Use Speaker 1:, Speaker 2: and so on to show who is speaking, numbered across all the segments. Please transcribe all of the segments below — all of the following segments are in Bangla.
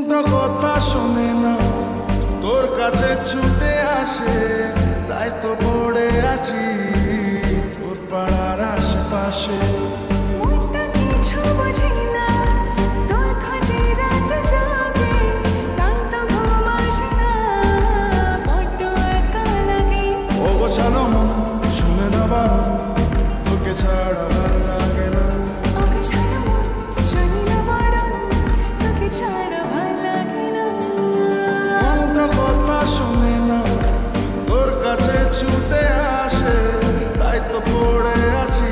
Speaker 1: মনটা কথা শোনে না, তোর কাছে ছুটে আসে, তাই তো পড়ে আছি তোর পাড়ার আশেপাশে।
Speaker 2: মনটা কিছু বোঝে না, তোর খোঁজে রাত জাগে, তাই তো ঘুম আসে না, বড্ড একা লাগে।
Speaker 1: অগোছালো মন শুনে না বারণ, তোকে ছাড়া ভাল লাগে না।
Speaker 2: অগোছালো মন শুনে না বারণ, তোকে ছাড়া ভাল লাগে না।
Speaker 1: মনটা কথা শোনে না, তোর কাছে ছুটে আসে, তাই তো পড়ে আছি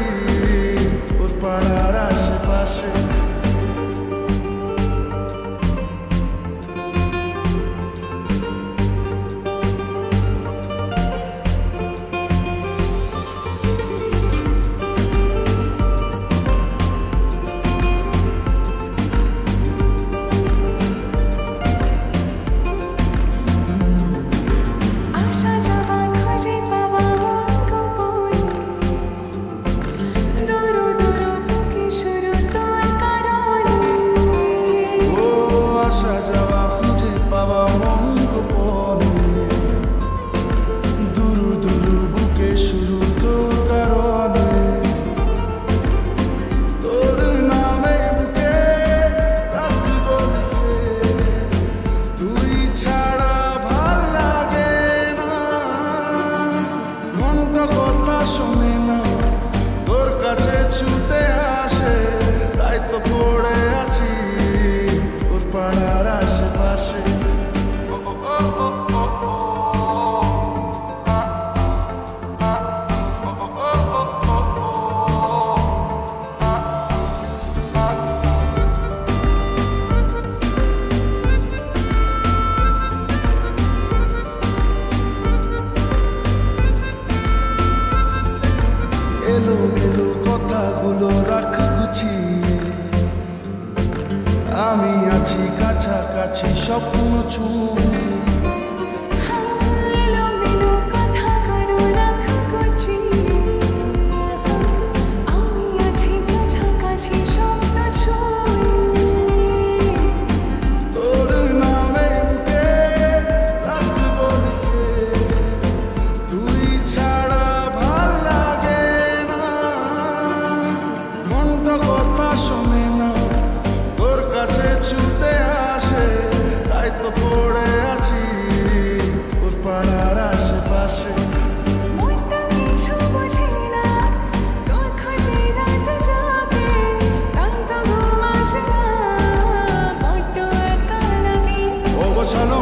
Speaker 1: তোর পাড়ার আশেপাশে।
Speaker 2: আসা যাওয়া খুঁজে পাওয়া মন গোপনে, দূর দূর বুকে শুরু তোর কারণে।
Speaker 1: ও আসা যাওয়া খুঁজে পাওয়া মন গোপনে, দুরু দুরু বুকে শুরু তোর কারণে। তোর নামে বুকে রাখব লিখে, তুই ছাড়া ভাল লাগে না। মনটা কথা শোনে না, তোর কাছে ছুটে আসে, তাই তো পড়ে আছি তোর পাড়ার আশেপাশে। এলো মেলো কথাগুলো রাখ গুছিয়ে, আমি আছি কাছাকাছি স্বপ্ন ছুঁয়ে।
Speaker 2: এলোমেলো কথাগুলো রাখ গুছিয়ে, আমি আছি কাছাকাছি স্বপ্ন ছুঁয়ে।
Speaker 1: তোর নামে বুকে রাখব লিখে, তুই ছাড়া ভাল লাগে না। মনটা কথা শোনে না, তোর কাছে ছুটে আসে, তাই তো পড়ে আছি তোর পাড়ার আশেপাশে।
Speaker 2: মনটা কিছু বোঝে না, তোর খোঁজে রাত জাগে, তাই তো ঘুম আসে না, বড্ড একা লাগে।
Speaker 1: অগোছালো